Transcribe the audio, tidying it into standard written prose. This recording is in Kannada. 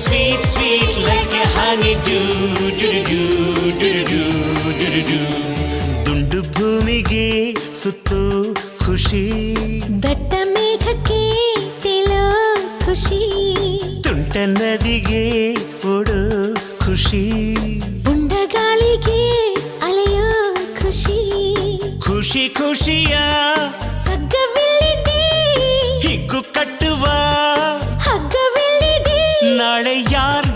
sweet, sweet like a honeydew. ದುಂಡು ಭೂಮಿಗೆ ಸುತ್ತು ಖುಷಿ, ದಟ್ಟ ಮೇಘಕ್ಕೆ ತೇಲೋ ಖುಷಿ, ತುಂಟ ನದಿಗೆ ಓಡೋ ಖುಷಿ, ಉಂಡ ಗಾಳಿಗೆ ಅಲೆಯೋ ಖುಷಿ, ಖುಷಿ ಖುಷಿಯ ಸಗ್ಗವಿಲ್ಲಿದೆ, ಹಿಗ್ಗು ಕಟ್ಟುವ ಹಗ್ಗವಿಲ್ಲಿದೆ, ನಾಳೆ ಯಾರ್